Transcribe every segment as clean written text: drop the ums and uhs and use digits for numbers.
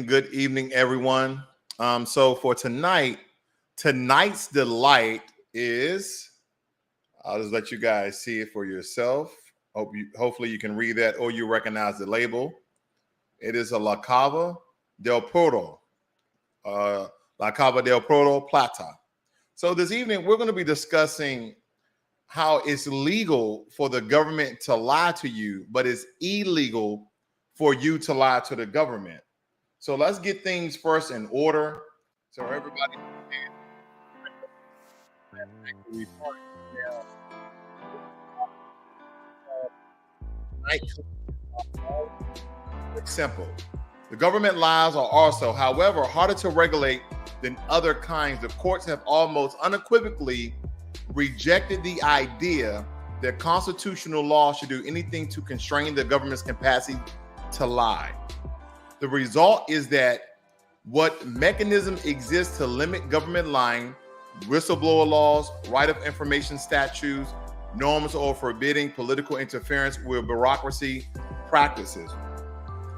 Good evening, everyone. So for tonight's delight is, I'll just let you guys see it for yourself. Hopefully you can read that or you recognize the label. It is a La Cava del Porto Plata. So this evening, we're going to be discussing how it's legal for the government to lie to you, but it's illegal for you to lie to the government. So let's get things first in order. So everybody it's simple. The government lies are also, however, harder to regulate than other kinds. The courts have almost unequivocally rejected the idea that constitutional law should do anything to constrain the government's capacity to lie. The result is that what mechanism exists to limit government lying, whistleblower laws, right of information statutes, norms or forbidding political interference with bureaucracy practices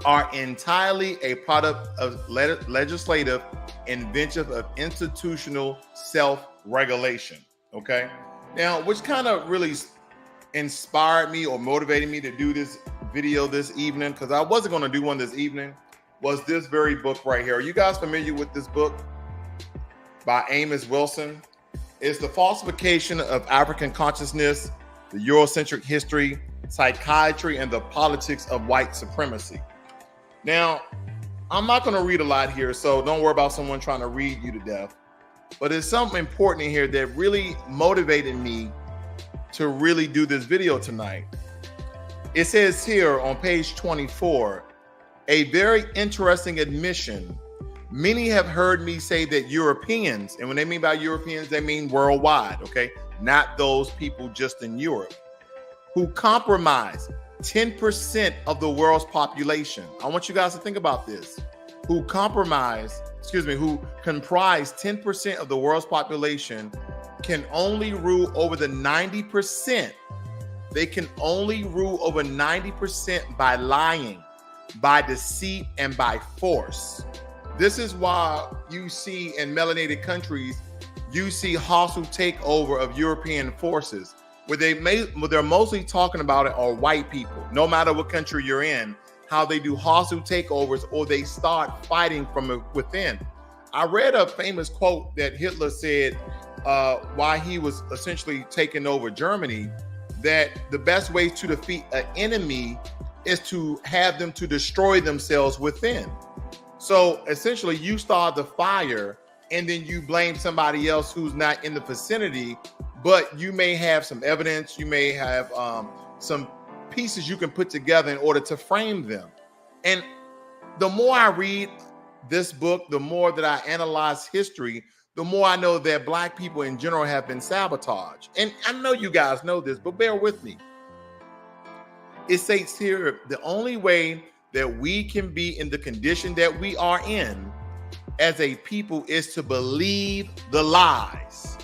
are entirely a product of legislative invention of institutional self-regulation. Okay. Now, which kind of really inspired me or motivated me to do this video this evening, because I wasn't going to do one this evening, was this very book right here. Are you guys familiar with this book by Amos Wilson? It's The Falsification of African Consciousness, the Eurocentric History, Psychiatry, and the Politics of White Supremacy. Now, I'm not going to read a lot here, so don't worry about someone trying to read you to death. But there's something important in here that really motivated me to really do this video tonight. It says here on page 24, a very interesting admission. Many have heard me say that Europeans, and when they mean by Europeans, they mean worldwide, okay? Not those people just in Europe, who comprise 10% of the world's population. I want you guys to think about this. Who comprise 10% of the world's population can only rule over the 90%. They can only rule over 90% by lying, by deceit, and by force. This is why you see in melanated countries, you see hostile takeover of European forces, where they're mostly talking about it are white people, no matter what country you're in, how they do hostile takeovers or they start fighting from within. I read a famous quote that Hitler said while he was essentially taking over Germany, that the best way to defeat an enemy is to have them to destroy themselves within. So essentially you start the fire and then you blame somebody else who's not in the vicinity, but you may have some evidence, you may have some pieces you can put together in order to frame them. And the more I read this book, the more that I analyze history, the more I know that Black people in general have been sabotaged. And I know you guys know this, but bear with me. It states here, the only way that we can be in the condition that we are in as a people is to believe the lies.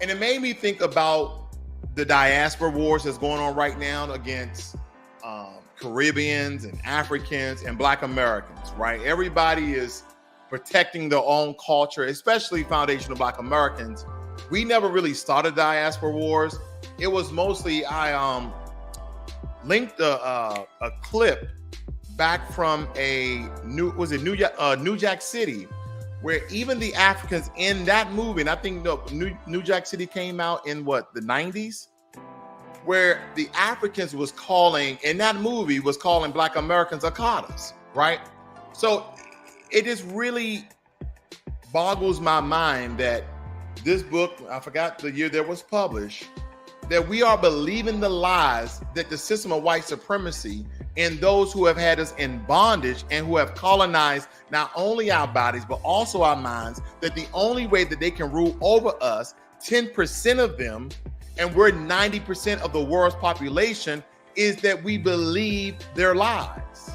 And it made me think about the diaspora wars that's going on right now against Caribbeans and Africans and Black Americans, right? Everybody is protecting their own culture, especially foundational Black Americans. We never really started diaspora wars. It was mostly, I linked a clip back from New Jack City, where even the Africans in that movie, and I think New Jack City came out in what, the 90s, where the Africans was calling, in that movie, was calling Black Americans Akatas, right? So it just really boggles my mind that this book, I forgot the year that was published, that we are believing the lies that the system of white supremacy and those who have had us in bondage and who have colonized not only our bodies, but also our minds, that the only way that they can rule over us, 10% of them, and we're 90% of the world's population, is that we believe their lies.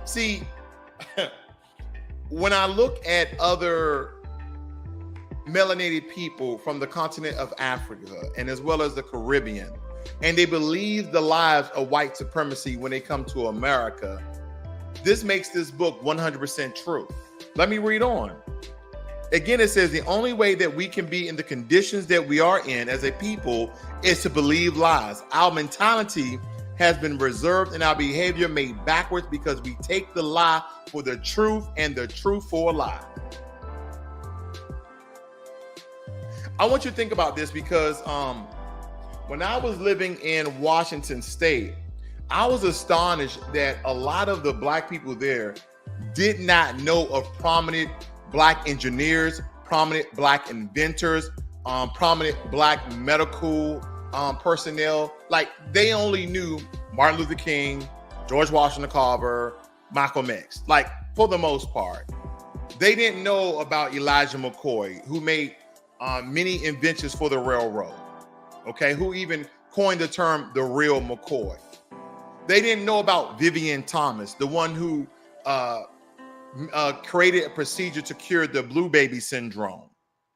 See, when I look at other melanated people from the continent of Africa and as well as the Caribbean, and they believe the lies of white supremacy when they come to America, this makes this book 100% true. Let me read on. Again, it says the only way that we can be in the conditions that we are in as a people is to believe lies. Our mentality has been reserved and our behavior made backwards because we take the lie for the truth and the truth for a lie. I want you to think about this because when I was living in Washington State, I was astonished that a lot of the Black people there did not know of prominent Black engineers, prominent Black inventors, prominent Black medical personnel. Like, they only knew Martin Luther King, George Washington Carver, Malcolm X, like, for the most part. They didn't know about Elijah McCoy, who made many inventions for the railroad, okay, who even coined the term the real McCoy. They didn't know about Vivian Thomas, the one who created a procedure to cure the blue baby syndrome,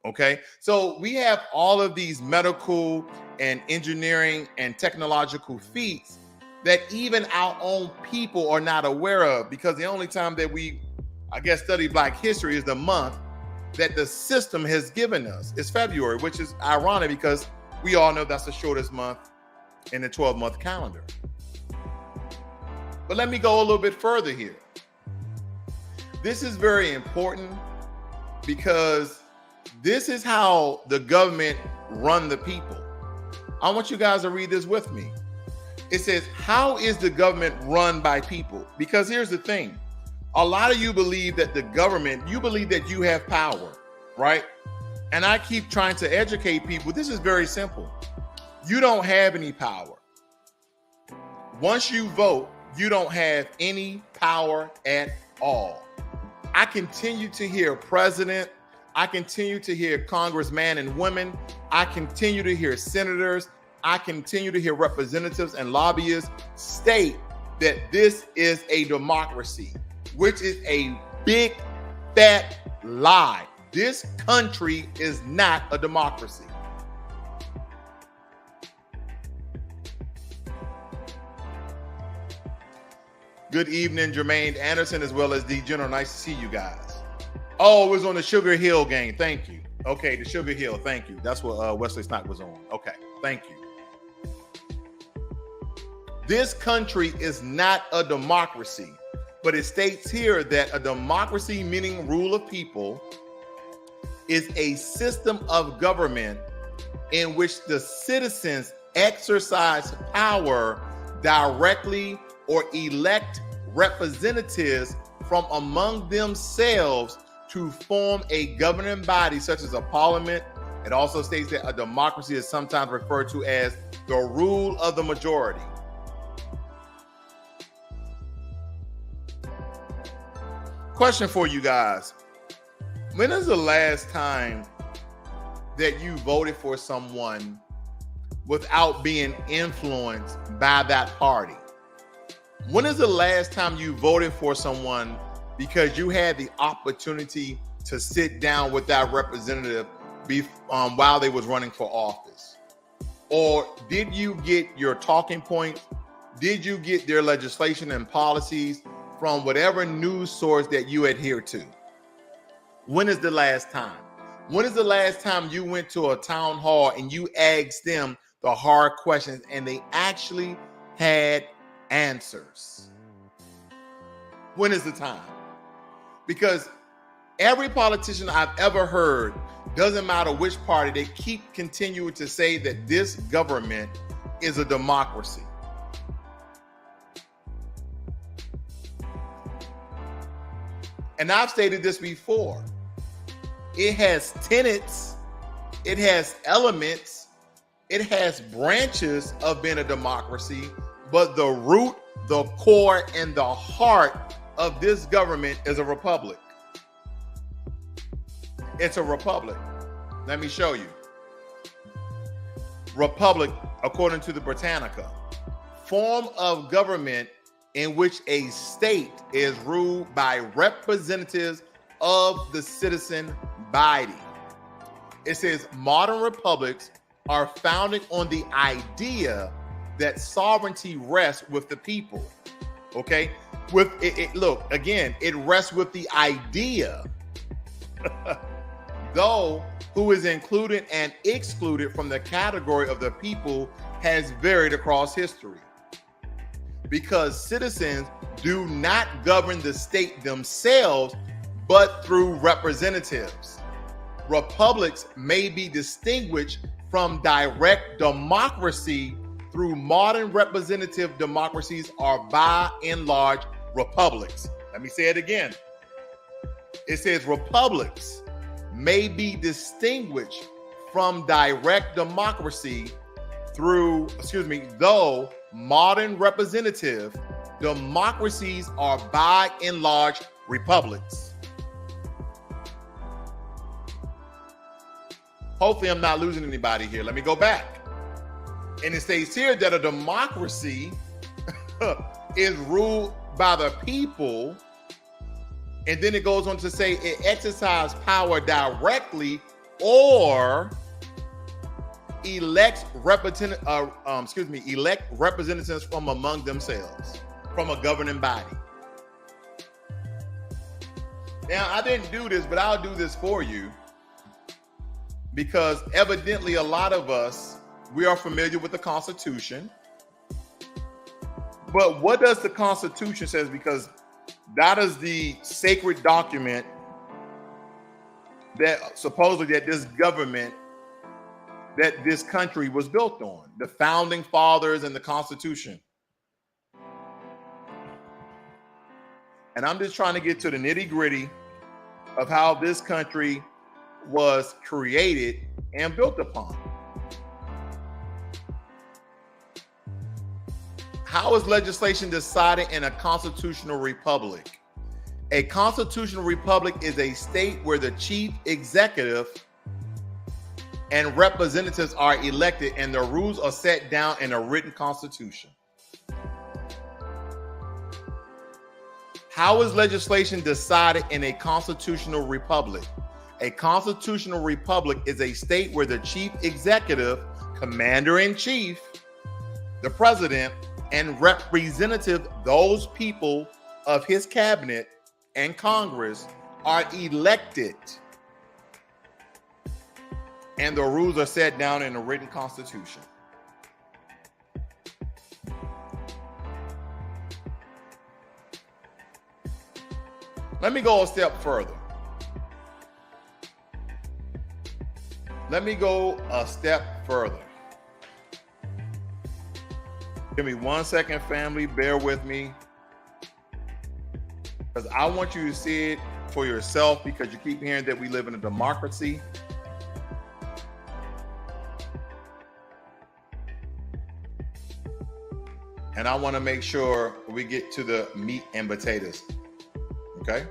okay? So we have all of these medical and engineering and technological feats that even our own people are not aware of, because the only time that we, I guess, study Black history is the month that the system has given us. It's February, which is ironic because we all know that's the shortest month in the 12-month calendar. But let me go a little bit further here. This is very important because this is how the government run the people. I want you guys to read this with me. It says, how is the government run by people? Because here's the thing. A lot of you believe that the government, you believe that you have power, right? And I keep trying to educate people. This is very simple. You don't have any power. Once you vote, you don't have any power at all. I continue to hear president. I continue to hear congressmen and women. I continue to hear senators. I continue to hear representatives and lobbyists state that this is a democracy, which is a big, fat lie. This country is not a democracy. Good evening, Jermaine Anderson, as well as D. General. Nice to see you guys. Oh, it was on the Sugar Hill game. Thank you. Okay, the Sugar Hill. Thank you. That's what Wesley Snipes was on. Okay, thank you. This country is not a democracy, but it states here that a democracy, meaning rule of people, is a system of government in which the citizens exercise power directly or elect representatives from among themselves to form a governing body such as a parliament. It also states that a democracy is sometimes referred to as the rule of the majority. Question for you guys. When is the last time that you voted for someone without being influenced by that party? When is the last time you voted for someone because you had the opportunity to sit down with that representative while they was running for office? Or did you get your talking points? Did you get their legislation and policies from whatever news source that you adhere to? When is the last time? When is the last time you went to a town hall and you asked them the hard questions and they actually had answers? When is the time? Because Every politician I've ever heard, doesn't matter which party, they keep continuing to say that this government is a democracy. And I've stated this before. It has tenets, it has elements, it has branches of being a democracy, but the root, the core, and the heart of this government is a republic. It's a republic. Let me show you. Republic, according to the Britannica, form of government in which a state is ruled by representatives of the citizen body. It says modern republics are founded on the idea that sovereignty rests with the people. Okay? With it, look, again, it rests with the idea. Though who is included and excluded from the category of the people has varied across history. Because citizens do not govern the state themselves, but through representatives. Republics may be distinguished from direct democracy through modern representative democracies are by and large republics. Let me say it again. It says republics may be distinguished from direct democracy through, though modern representative democracies are by and large republics. Hopefully I'm not losing anybody here. Let me go back. And it says here that a democracy is ruled by the people. And then it goes on to say it exercises power directly or elect representatives from among themselves, from a governing body. Now, I didn't do this, but I'll do this for you because evidently a lot of us, we are familiar with the Constitution. But what does the Constitution says? Because that is the sacred document that supposedly that this government, that this country was built on, the founding fathers and the Constitution. And I'm just trying to get to the nitty-gritty of how this country was created and built upon. How is legislation decided in a constitutional republic? A constitutional republic is a state where the chief executive and representatives are elected and the rules are set down in a written constitution. How is legislation decided in a constitutional republic? A constitutional republic is a state where the chief executive, commander-in-chief, the president, and representative, those people of his cabinet and Congress, are elected. And the rules are set down in a written constitution. Let me go a step further. Let me go a step further. Give me 1 second, family. Bear with me. Because I want you to see it for yourself, because you keep hearing that we live in a democracy. And I want to make sure we get to the meat and potatoes. Okay?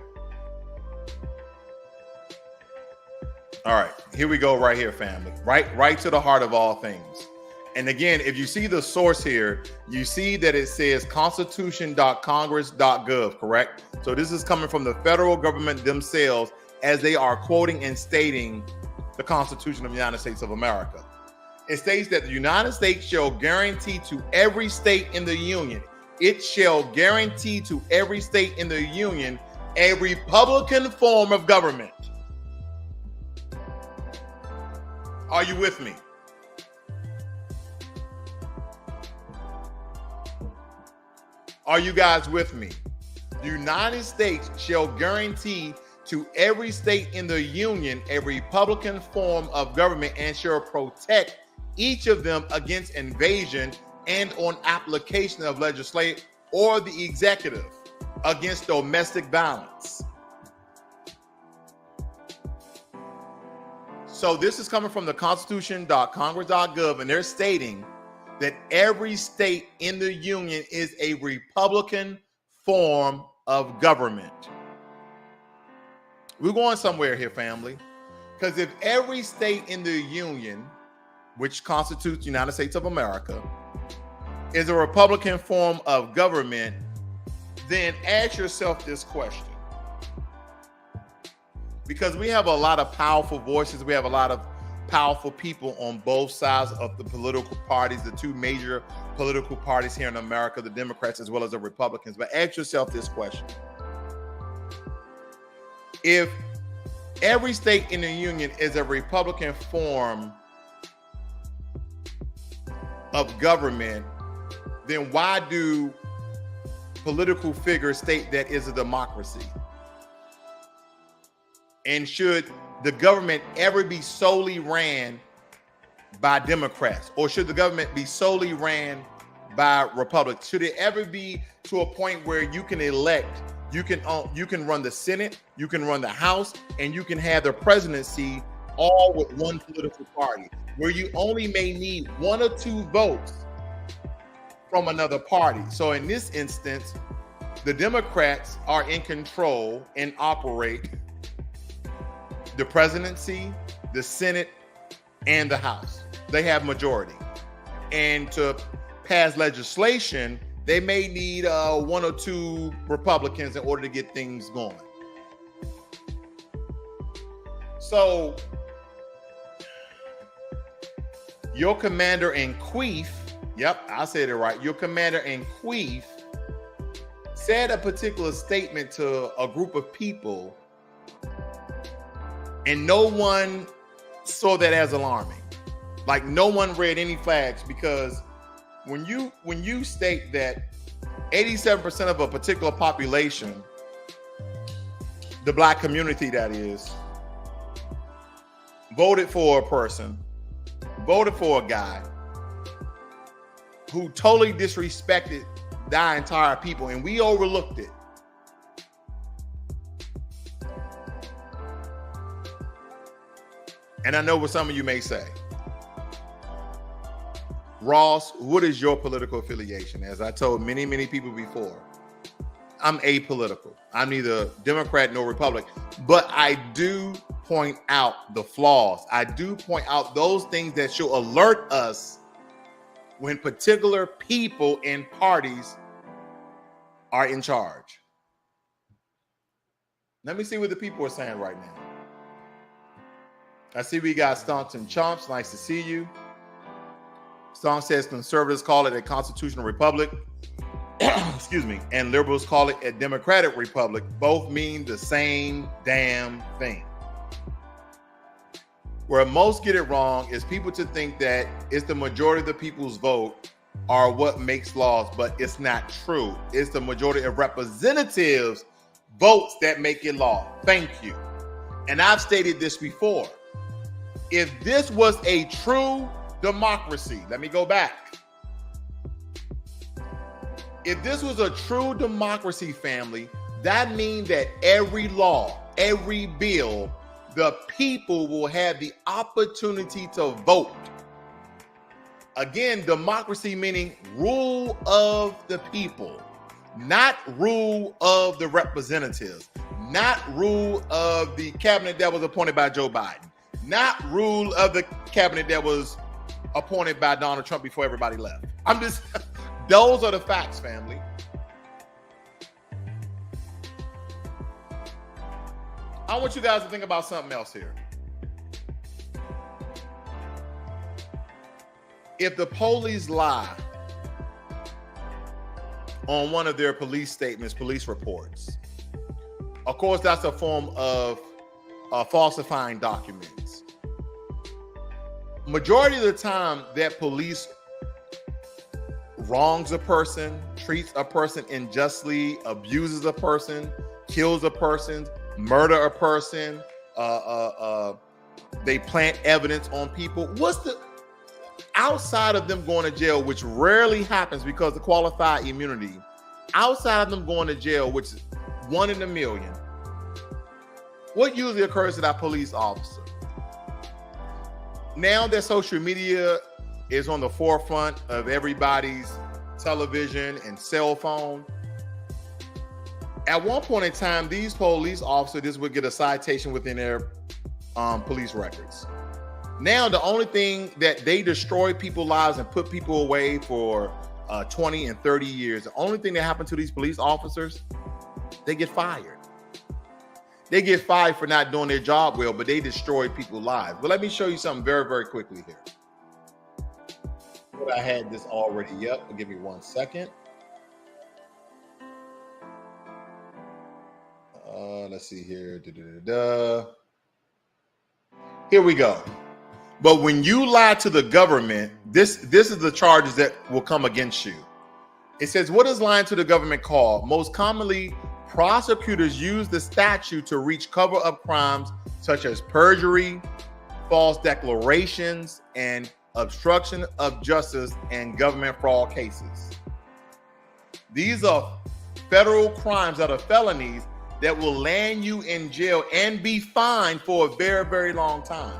All right, here we go right here, family. Right to the heart of all things. And again, if you see the source here, you see that it says constitution.congress.gov, correct? So this is coming from the federal government themselves as they are quoting and stating the Constitution of the United States of America. It states that the United States shall guarantee to every state in the Union, it shall guarantee to every state in the Union a Republican form of government. Are you with me? Are you guys with me? The United States shall guarantee to every state in the union a Republican form of government and shall protect each of them against invasion and on application of legislature or the executive against domestic violence. So this is coming from the constitution.congress.gov, and they're stating that every state in the union is a Republican form of government. We're going somewhere here, family, because if every state in the union, which constitutes the United States of America, is a Republican form of government, then ask yourself this question. Because we have a lot of powerful voices, we have a lot of powerful people on both sides of the political parties, the two major political parties here in America, the Democrats as well as the Republicans. But ask yourself this question. If every state in the union is a Republican form of government, then why do political figures state that is a democracy? And should the government ever be solely ran by Democrats, or should the government be solely ran by Republicans? Should it ever be to a point where you can elect, you can run the Senate, you can run the House, and you can have the presidency all with one political party, where you only may need 1 or 2 votes from another party? So in this instance, the Democrats are in control and operate the presidency, the Senate, and the House. They have majority. And to pass legislation, they may need 1 or 2 Republicans in order to get things going. So your commander-in-chief, yep, I said it right, your commander-in-chief said a particular statement to a group of people, and no one saw that as alarming. Like, no one read any flags, because when you state that 87% of a particular population, the black community that is, voted for a person, voted for a guy who totally disrespected the entire people, and we overlooked it. And I know what some of you may say. Ross, what is your political affiliation? As I told many, many people before, I'm apolitical. I'm neither Democrat nor Republican, but I do point out the flaws. I do point out those things that should alert us when particular people and parties are in charge. Let me see what the people are saying right now. I see we got Stonks and Chomps. Nice to see you. Stonks says conservatives call it a constitutional republic. Excuse me. And liberals call it a democratic republic. Both mean the same damn thing. Where most get it wrong is people to think that it's the majority of the people's vote are what makes laws, but it's not true. It's the majority of representatives' votes that make it law. Thank you. And I've stated this before. If this was a true democracy, let me go back. If this was a true democracy, family, that means that every law, every bill, the people will have the opportunity to vote. Again, democracy meaning rule of the people, not rule of the representatives, not rule of the cabinet that was appointed by Joe Biden. Not rule of the cabinet that was appointed by Donald Trump before everybody left. Those are the facts, family. I want you guys to think about something else here. If the police lie on one of their police statements, police reports, of course, that's a form of falsifying documents. Majority of the time that police wrongs a person, treats a person unjustly, abuses a person, kills a person, murder a person, they plant evidence on people. What's the outside of them going to jail, which rarely happens because of qualified immunity, outside of them going to jail, which is 1 in a million, what usually occurs to that police officer? Now that social media is on the forefront of everybody's television and cell phone, at one point in time, these police officers just would get a citation within their police records. Now, the only thing that they destroy people's lives and put people away for 20 and 30 years, the only thing that happened to these police officers, they get fired. They get fired for not doing their job well, but they destroy people's lives. But let me show you something very, very quickly here. But I had this already up, but give me 1 second. Let's see here. Here we go. But when you lie to the government, this is the charges that will come against you. It says, what is lying to the government called? Most commonly, prosecutors use the statute to reach cover-up crimes such as perjury, false declarations, and obstruction of justice and government fraud cases. These are federal crimes that are felonies that will land you in jail and be fined for a very, very long time.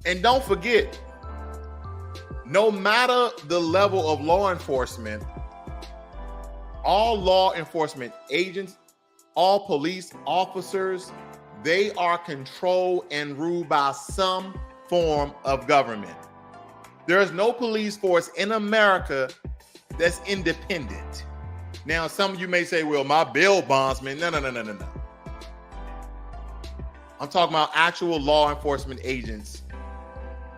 And don't forget, no matter the level of law enforcement, all law enforcement agents, all police officers, they are controlled and ruled by some form of government. There is no police force in America that's independent. Now, some of you may say, well, my bail bondsman. No. I'm talking about actual law enforcement agents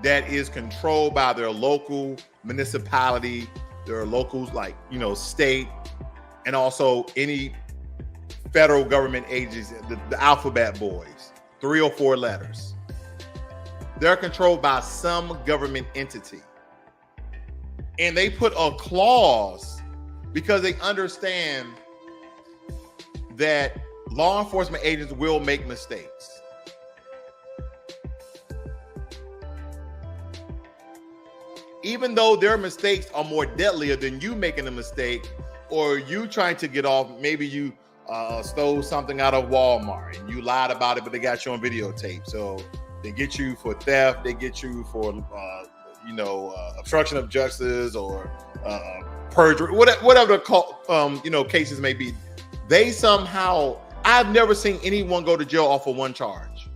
that is controlled by their local municipality, their locals like, state, and also any federal government agencies, the alphabet boys, 3 or 4 letters. They're controlled by some government entity. And they put a clause because they understand that law enforcement agents will make mistakes. Even though their mistakes are more deadlier than you making a mistake or you trying to get off, maybe you stole something out of Walmart and you lied about it, but they got you on videotape. So they get you for theft, they get you for, obstruction of justice or perjury, whatever the cases may be. They somehow, I've never seen anyone go to jail off of one charge.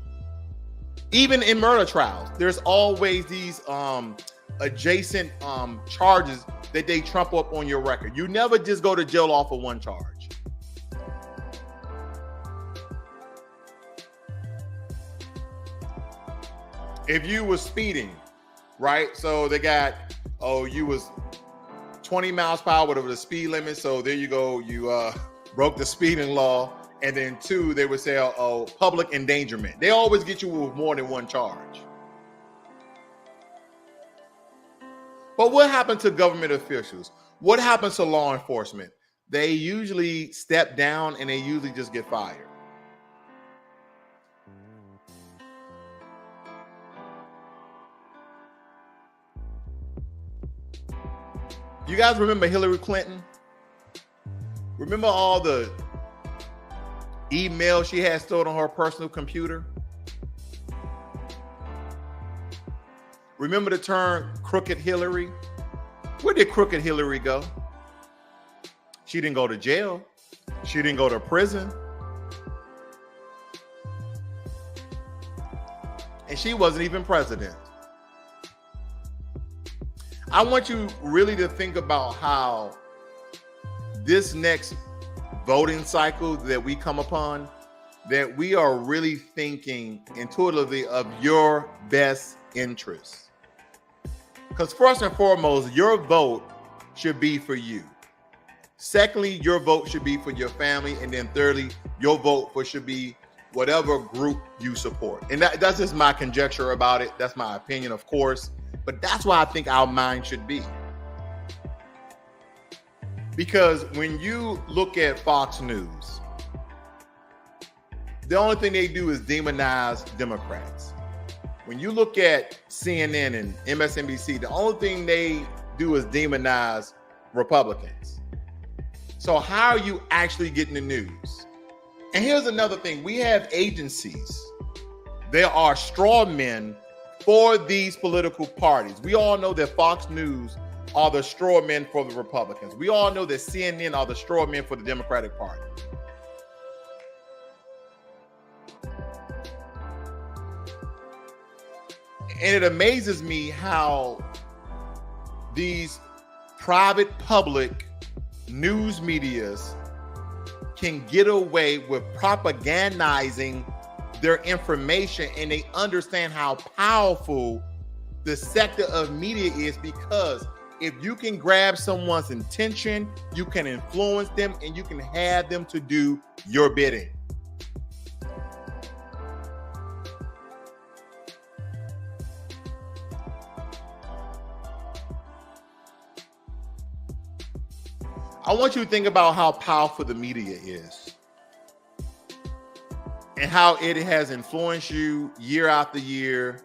Even in murder trials, there's always these adjacent charges that they trump up on your record. You never just go to jail off of one charge. If you were speeding, right? So they got, you was 20 miles per hour, whatever the speed limit. So there you go. You broke the speeding law. And then 2, they would say, public endangerment. They always get you with more than one charge. But what happened to government officials? What happens to law enforcement? They usually step down and they usually just get fired. You guys remember Hillary Clinton? Remember all the emails she had stored on her personal computer? Remember the term Crooked Hillary? Where did Crooked Hillary go? She didn't go to jail. She didn't go to prison. And she wasn't even president. I want you really to think about how this next voting cycle that we come upon, that we are really thinking intuitively of your best interests. Because first and foremost, your vote should be for you. Secondly, your vote should be for your family. And then thirdly, your vote should be whatever group you support. And that's just my conjecture about it. That's my opinion, of course. But that's why I think our mind should be. Because when you look at Fox News, the only thing they do is demonize Democrats. When you look at CNN and MSNBC, the only thing they do is demonize Republicans. So how are you actually getting the news? And here's another thing. We have agencies. There are straw men for these political parties. We all know that Fox News are the straw men for the Republicans. We all know that CNN are the straw men for the Democratic Party. And it amazes me how these private public news medias can get away with propagandizing their information, and they understand how powerful the sector of media is, because if you can grab someone's attention, you can influence them and you can have them to do your bidding. I want you to think about how powerful the media is and how it has influenced you year after year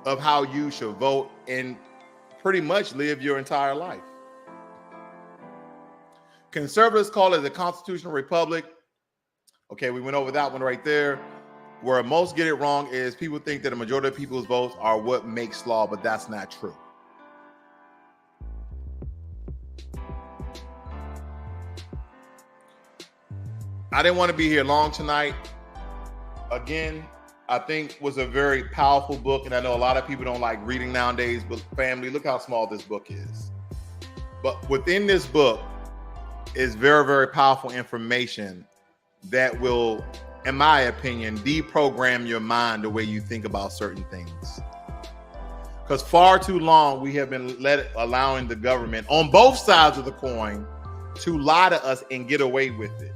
of how you should vote and pretty much live your entire life. Conservatives call it a constitutional republic. Okay, we went over that one right there. Where most get it wrong is people think that a majority of people's votes are what makes law, but that's not true. I didn't want to be here long tonight. Again, I think was a very powerful book, and I know a lot of people don't like reading nowadays, but family, look how small this book is. But within this book is very, very powerful information that will, in my opinion, deprogram your mind the way you think about certain things. Because far too long, we have been allowing the government on both sides of the coin to lie to us and get away with it.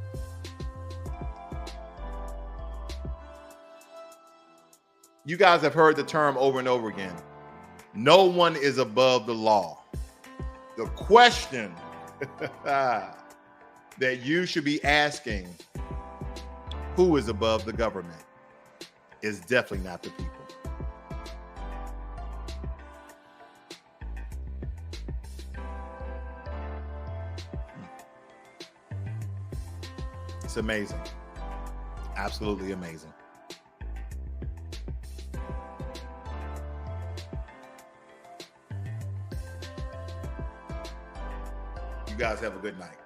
You guys have heard the term over and over again. No one is above the law. The question that you should be asking, who is above the government, is definitely not the people. It's amazing. Absolutely amazing. You guys have a good night.